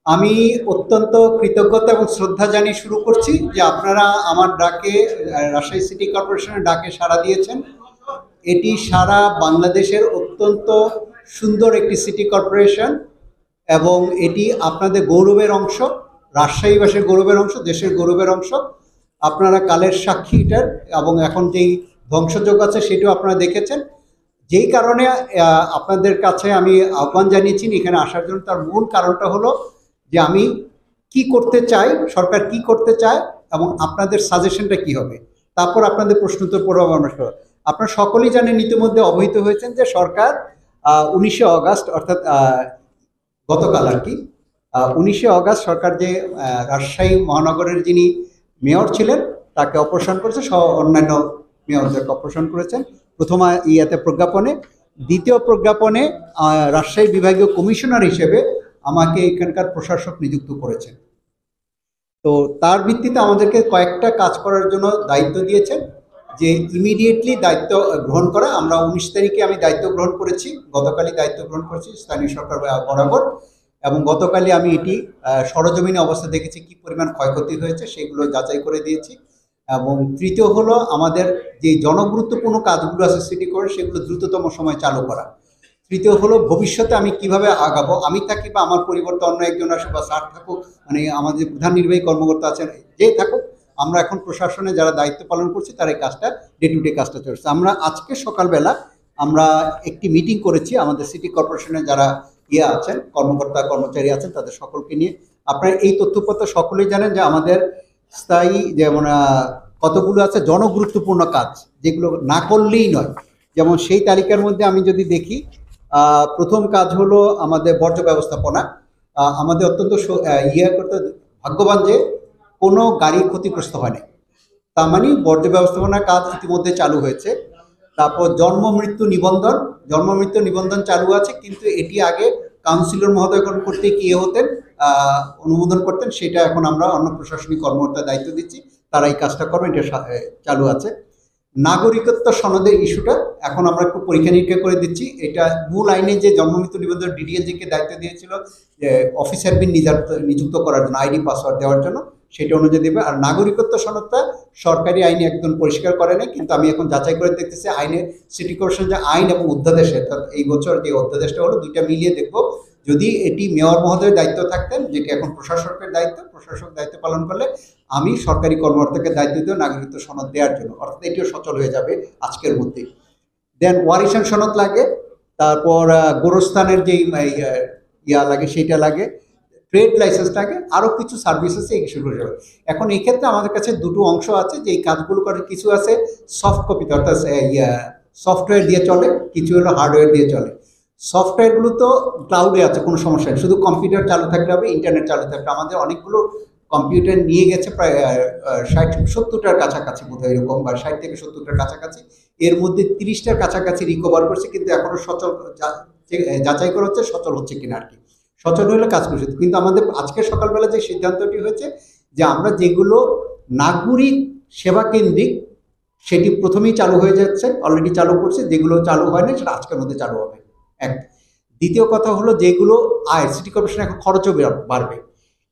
আমি অত্যন্ত কৃতজ্ঞতা এবং শ্রদ্ধা জানিয়ে শুরু করছি যে আপনারা আমার ডাকে রাজশাহী সিটি কর্পোরেশনের ডাকে সাড়া দিয়েছেন। এটি সারা বাংলাদেশের অত্যন্ত সুন্দর একটি সিটি কর্পোরেশন এবং এটি আপনাদের গৌরবের অংশ, রাজশাহীবাসীর গৌরবের অংশ, দেশের গৌরবের অংশ। আপনারা কালের সাক্ষী এটার, এবং এখন যেই ধ্বংসযোগ আছে সেটাও আপনারা দেখেছেন। যেই কারণে আপনাদের কাছে আমি আহ্বান জানিয়েছি এখানে আসার জন্য, তার মূল কারণটা হলো যে আমি কি করতে চাই, সরকার কি করতে চায় এবং আপনাদের সাজেশনটা কি হবে, তারপর আপনাদের প্রশ্নোত্তর পূর্বাভাস। আপনারা সকলেই জানেন, ইতিমধ্যে অবহিত হয়েছেন যে সরকার 19শে অগাস্ট অর্থাৎ গতকাল আর কি 19শে অগাস্ট সরকার যে রাজশাহী মহানগরের যিনি মেয়র ছিলেন তাকে অপসারণ করেছে, সহ অন্যান্য মেয়রদেরকে অপসারণ করেছেন। প্রথম ইয়াতে প্রজ্ঞাপনে, দ্বিতীয় প্রজ্ঞাপনে রাজশাহী বিভাগীয় কমিশনার হিসেবে আমাকে এখানকার প্রশাসক নিযুক্ত করেছেন। তো তার ভিত্তিতে আমাদেরকে কয়েকটা কাজ করার জন্য দায়িত্ব দিয়েছেন, যে ইমিডিয়েটলি দায়িত্ব গ্রহণ করা। আমরা 19 তারিখে আমি দায়িত্ব গ্রহণ করেছি, গতকালই দায়িত্ব গ্রহণ করেছি স্থানীয় সরকার বরাবর, এবং গতকালই আমি এটি সরজমিনে অবস্থা দেখেছি কি পরিমাণ ক্ষয়ক্ষতি হয়েছে সেগুলো যাচাই করে দিয়েছি। এবং তৃতীয় হলো আমাদের যে জনগুরুত্বপূর্ণ কাজগুলো আছে সিটি করে সেগুলো দ্রুততম সময় চালু করা। তৃতীয় হলো ভবিষ্যতে আমি কিভাবে আগাবো, আমি থাকি বা আমার পরিবর্তে অন্য একজন আসে বা স্যার থাকুক, মানে আমাদের প্রধান নির্বাহী কর্মকর্তা আছেন, যে থাকুক, আমরা এখন প্রশাসনে যারা দায়িত্ব পালন করছি তার এই কাজটা ডে টু ডে কাজটা চলছে। আমরা আজকে সকালবেলা আমরা একটি মিটিং করেছি আমাদের সিটি কর্পোরেশনের যারা আছেন, কর্মকর্তা কর্মচারী আছেন, তাদের সকলকে নিয়ে। আপনারা এই তথ্যপত্র সকলেই জানেন যে আমাদের স্থায়ী যেমন কতগুলো আছে জনগুরুত্বপূর্ণ কাজ যেগুলো না করলেই নয়। যেমন সেই তালিকার মধ্যে আমি যদি দেখি, প্রথম কাজ হলো আমাদের বর্জ্য ব্যবস্থাপনা। আমাদের অত্যন্ত করতে ভাগ্যবান যে কোনো গাড়ি ক্ষতিগ্রস্ত হয়নি, তার মানে বর্জ্য ব্যবস্থাপনার কাজ ইতিমধ্যে চালু হয়েছে। তারপর জন্ম মৃত্যু নিবন্ধন চালু আছে, কিন্তু এটি আগে কাউন্সিলর মহোদয়গণ করতে গিয়ে হতেন, অনুমোদন করতেন, সেটা এখন আমরা অন্য প্রশাসনিক কর্মকর্তার দায়িত্ব দিচ্ছি, তারা এই কাজটা করবেন, এটা চালু আছে। নাগরিকত্ব সনদের ইস্যুটা এখন আমরা একটু পরীক্ষা নিরীক্ষা করে দিচ্ছি। এটা মূল আইনে যে জন্ম মৃত্যু নিবন্ধন ডিডিএলজিকে দায়িত্ব দিয়েছিল যে অফিসার বিন নিযুক্ত করার জন্য, আইডি পাসওয়ার্ড দেওয়ার জন্য, সেটা অনুযায়ী দেবে। আর নাগরিকত্ব সনদটা সরকারি আইনে একদম পরিষ্কার করে নেই, কিন্তু আমি এখন যাচাই করে দেখতেছি আইনে সিটি কর্পোরেশন যে আইন এবং অধ্যাদেশে, এই বছর যে অধ্যাদেশটা হলো দুইটা মিলিয়ে দেখবো। যদি এটি মেয়র মহোদয়ের দায়িত্ব থাকতেন, যেটি এখন প্রশাসকের দায়িত্ব, প্রশাসক দায়িত্ব পালন করলে আমি সরকারি কর্মকর্তাকে দায়িত্ব দিই নাগরিকত্ব সনদ দেওয়ার জন্য, অর্থাৎ এটিও সচল হয়ে যাবে আজকের মধ্যেই। দেন ওয়ারিশন সনদ লাগে, তারপর গোরস্থানের যেই লাগে সেইটা লাগে, ট্রেড লাইসেন্স লাগে, আরও কিছু সার্ভিস আছে, এই বিষয়গুলো। এখন এই ক্ষেত্রে আমাদের কাছে দুটো অংশ আছে যে এই কাজগুলো করে, কিছু আছে সফট কপিতে অর্থাৎ সফটওয়্যার দিয়ে চলে, কিছু হলো হার্ডওয়্যার দিয়ে চলে। সফটওয়্যারগুলো তো ক্লাউডে আছে, কোনো সমস্যা নেই, শুধু কম্পিউটার চালু থাকলে হবে, ইন্টারনেট চালু থাকলে। আমাদের অনেকগুলো কম্পিউটার নিয়ে গেছে প্রায় 60-70টার কাছাকাছি বোধহয়, এরকম, বা 60 থেকে 70টার কাছাকাছি। এর মধ্যে 30টার কাছাকাছি রিকভার করছে, কিন্তু এখনও সচল যাচাই করা হচ্ছে সচল হচ্ছে কিনা আর কি। সচল হলে কাজ করছে। কিন্তু আমাদের আজকে সকালবেলা যে সিদ্ধান্তটি হয়েছে যে আমরা যেগুলো নাগরিক সেবা কেন্দ্রিক, সেটি প্রথমেই চালু হয়ে যাচ্ছে, অলরেডি চালু করছে। যেগুলো চালু হয় না সেটা আজকের মধ্যে চালু হবে, এক। দ্বিতীয় কথা হলো যেগুলো আয়, সিটি কর্পোরেশন এখন খরচও বাড়বে,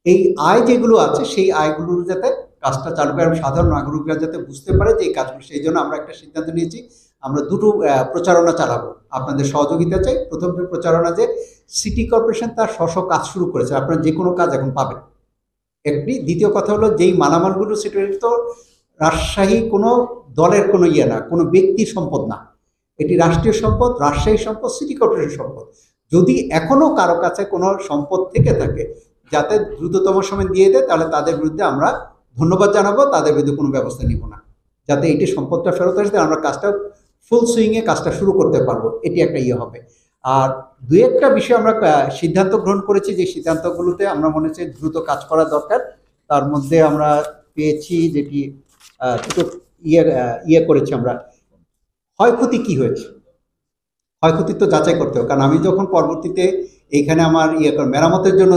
এই আয় যেগুলো আছে সেই আয়গুলোর যাতে কাজটা চালু করে এবং সাধারণ নাগরিকরা যাতে বুঝতে পারে যে এই কাজগুলো, সেই জন্য আমরা একটা সিদ্ধান্ত নিয়েছি। আমরা দুটো প্রচারণা চালাবো, আপনাদের সহযোগিতা চাই। প্রথম প্রচারণা যে সিটি কর্পোরেশন তার স্ব কাজ শুরু করেছে, আপনারা যে কোনো কাজ এখন পাবেন একটি। দ্বিতীয় কথা হলো যেই মালামালগুলো, সেটা তো রাজশাহী কোনো দলের কোনো না, কোনো ব্যক্তির সম্পদ না, এটি রাষ্ট্রীয় সম্পদ, রাজশাহী সম্পদ, সিটি কর্পোরেশন সম্পদ। যদি এখনও কারো কাছে কোনো সম্পদ থেকে থাকে যাতে দ্রুততম সময় দিয়ে দেয়, তাহলে তাদের বিরুদ্ধে আমরা ধন্যবাদ জানাবো, তাদের বিরুদ্ধে কোনো ব্যবস্থা নিব না, যাতে এটি সম্পদটা ফেরত আসে, আমরা কাজটা ফুল সুইংয়ে কাজটা শুরু করতে পারবো, এটি একটা হবে। আর দুই একটা বিষয় আমরা সিদ্ধান্ত গ্রহণ করেছি, যে সিদ্ধান্তগুলোতে আমরা মনে হচ্ছে দ্রুত কাজ করা দরকার। তার মধ্যে আমরা পেয়েছি যেটি দুটো করেছি আমরা, ক্ষয়ক্ষতি কি হয়েছে, ক্ষয়ক্ষতি তো যাচাই করতে হবে। কারণ আমি যখন পরবর্তীতে এইখানে আমার মেরামতের জন্য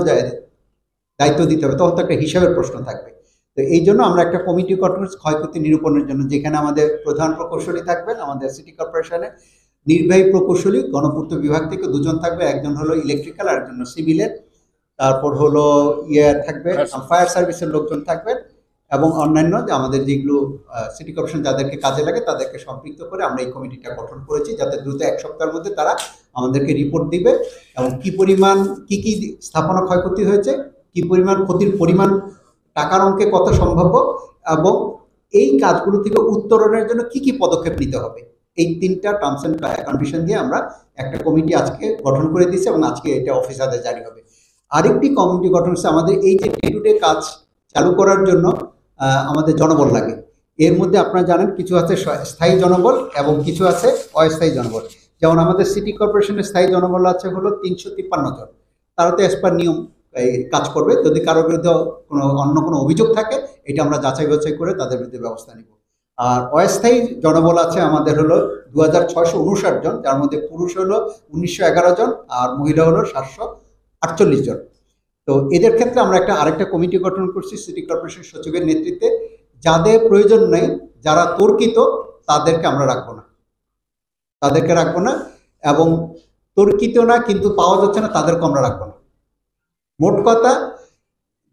দায়িত্ব দিতে হবে, তখন তো একটা হিসাবের প্রশ্ন থাকবে। তো এই জন্য আমরা একটা কমিটি গঠন করেছি ক্ষয়ক্ষতি নিরূপণের জন্য, যেখানে আমাদের প্রধান প্রকৌশলী থাকবেন আমাদের সিটি কর্পোরেশনে, নির্বাহী প্রকৌশলী গণপূর্ত বিভাগ থেকে 2জন থাকবে, একজন হলো ইলেকট্রিক্যাল আর একজন সিভিলের, তারপর হলো থাকবে, ফায়ার সার্ভিসের লোকজন থাকবেন, এবং অন্যান্য যে আমাদের যেগুলো সিটি কর্পোরেশন যাদেরকে কাজে লাগে তাদেরকে সম্পৃক্ত করে আমরা এই কমিটিটা গঠন করেছি, যাতে দ্রুত 1 সপ্তাহের মধ্যে তারা আমাদেরকে রিপোর্ট দিবে এবং কি পরিমাণ কি কি স্থাপনা ক্ষয়ক্ষতি হয়েছে, কি পরিমাণ ক্ষতির পরিমাণ টাকার অঙ্কে কত সম্ভাব্য, এবং এই কাজগুলো থেকে উত্তরণের জন্য কি কি পদক্ষেপ নিতে হবে। এই 3টা টার্মস অ্যান্ড কন্ডিশন দিয়ে আমরা একটা কমিটি আজকে গঠন করে দিয়েছি এবং আজকে এটা অফিসারদের জারি হবে। আরেকটি কমিটি গঠন হচ্ছে আমাদের এই যে ডে টু ডে কাজ চালু করার জন্য আমাদের জনবল লাগে। এর মধ্যে আপনারা জানেন কিছু আছে স্থায়ী জনবল এবং কিছু আছে অস্থায়ী জনবল। যেমন আমাদের সিটি কর্পোরেশনের স্থায়ী জনবল আছে হলো 353 জন। তারা তো এস পার নিয়ম কাজ করবে। যদি কারোর বিরুদ্ধে অন্য কোনো অভিযোগ থাকে এটা আমরা যাচাই বাছাই করে তাদের বিরুদ্ধে ব্যবস্থা নিব। আর অস্থায়ী জনবল আছে আমাদের হলো 2659 জন, যার মধ্যে পুরুষ হলো 1911 জন আর মহিলা হলো 748 জন। তো এদের ক্ষেত্রে আমরা আরেকটা কমিটি গঠন করছি সিটি কর্পোরেশন সচিবের নেতৃত্বে। যাদের প্রয়োজন নেই, যারা তর্কিত, তাদেরকে আমরা রাখবো না, এবং তর্কিত না কিন্তু পাওয়া যাচ্ছে না তাদেরকে আমরা রাখবো না। মোট কথা,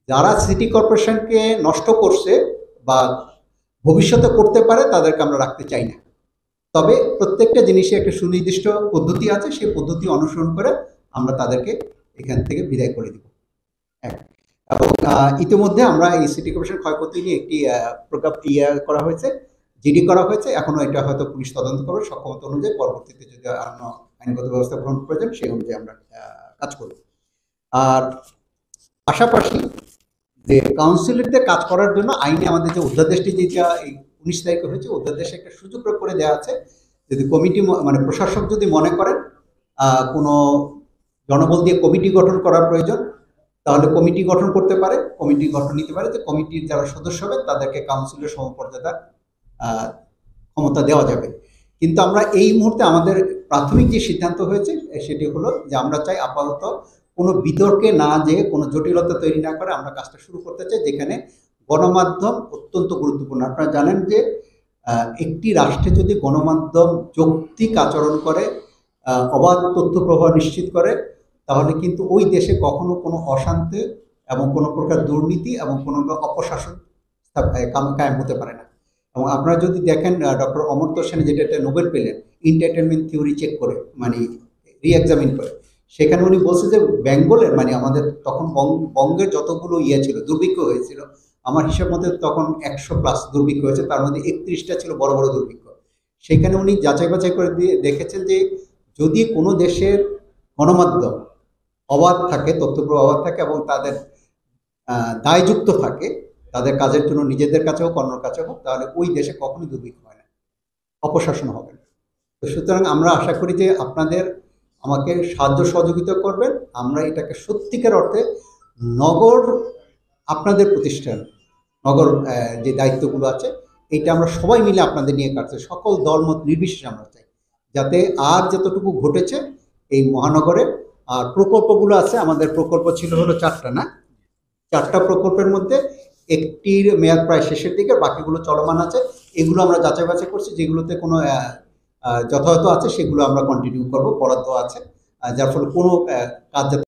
যারা সিটি কর্পোরেশনকে নষ্ট করছে বা ভবিষ্যতে করতে পারে তাদেরকে আমরা রাখতে চাই না। তবে প্রত্যেকটা জিনিসে একটা সুনির্দিষ্ট পদ্ধতি আছে, সেই পদ্ধতি অনুসরণ করে আমরা তাদেরকে এখান থেকে বিদায় করে দিব। এবং ইতিমধ্যে আমরা এই সিটি কর্পোরেশন ক্ষয়ক্ষতি নিয়ে একটি প্রজ্ঞাপন করা হয়েছে, জিডি করা হয়েছে। এখনো এটা হয়তো পুলিশ তদন্ত করবে, সক্ষমতা অনুযায়ী পরবর্তীতে যদি আইনগত ব্যবস্থা গ্রহণ প্রয়োজন সেই অনুযায়ী আমরা কাজ করব। আর পাশাপাশি যে কাউন্সিলরদের কাজ করার জন্য আইনে আমাদের যে অধ্যাদেশটি যেটা এই 19 তারিখে হয়েছে, অধ্যাদেশে একটা সুযোগ করে দেওয়া আছে। যদি কমিটি মানে প্রশাসক যদি মনে করেন কোনো জনবল দিয়ে কমিটি গঠন করার প্রয়োজন, তাহলে কমিটি গঠন করতে পারে, কমিটি গঠন নিতে পারে। যে কমিটির যারা সদস্য হবে তাদেরকে কাউন্সিলের সমমর্যাদা ক্ষমতা দেওয়া যাবে। কিন্তু আমরা এই মুহূর্তে আমাদের প্রাথমিক যে সিদ্ধান্ত হয়েছে সেটি হলো যে আমরা চাই আপাতত কোনো বিতর্কে না যেয়ে, কোনো জটিলতা তৈরি না করে আমরা কাজটা শুরু করতে চাই, যেখানে গণমাধ্যম অত্যন্ত গুরুত্বপূর্ণ। আপনারা জানেন যে একটি রাষ্ট্রে যদি গণমাধ্যম যৌক্তিক আচরণ করে, অবাধ তথ্য প্রবাহ নিশ্চিত করে, তাহলে কিন্তু ওই দেশে কখনো কোনো অশান্তি এবং কোনো প্রকার দুর্নীতি এবং কোনো অপশাসন কায়েম হতে পারে না। এবং আপনারা যদি দেখেন ডক্টর অমর্ত্য সেন যেটা নোবেল পেলেন এন্টারটেনমেন্ট থিওরি চেক করে, মানে রিএক্সামিন করে, সেখানে উনি বলছে যে বেঙ্গলের মানে আমাদের তখন বঙ্গের যতগুলো ছিল দুর্ভিক্ষ হয়েছিল, আমার হিসাব মতে তখন 100+ দুর্ভিক্ষ হয়েছে, তার মধ্যে 31টা ছিল বড় বড় দুর্ভিক্ষ। সেখানে উনি যাচাই বাছাই করে দিয়ে দেখেছেন যে যদি কোনো দেশের গণমাধ্যম অবাধ থাকে, তথ্যপ্রবাহ অবাধ থাকে এবং তাদের দায়যুক্ত থাকে তাদের কাজের জন্য, নিজেদের কাছে হোক অন্যর কাছে হোক, তাহলে ওই দেশে কখনোই দুর্ভিক্ষ হয় না, অপশাসন হবে না। তো সুতরাং আমরা আশা করি যে আপনাদের আমাকে সাহায্য সহযোগিতা করবেন। আমরা এটাকে সত্যিকার অর্থে নগর, আপনাদের প্রতিষ্ঠান, নগর যে দায়িত্বগুলো আছে এটা আমরা সবাই মিলে আপনাদের নিয়ে কাটছে, সকল দলমত নির্বিশেষে আমরা চাই যাতে আর যতটুকু ঘটেছে এই মহানগরে। আর প্রকল্পগুলো আছে, আমাদের প্রকল্প ছিল হলো 4টা, না 4টা প্রকল্পের মধ্যে একটির মেয়াদ প্রায় শেষের দিকে, বাকিগুলো চলমান আছে। এগুলো আমরা যাচাই বাছাই করছি, যেগুলোতে কোনো যথাযথ আছে সেগুলো আমরা কন্টিনিউ করব, বরাদ্দ আছে, যার ফলে কোনো কাজ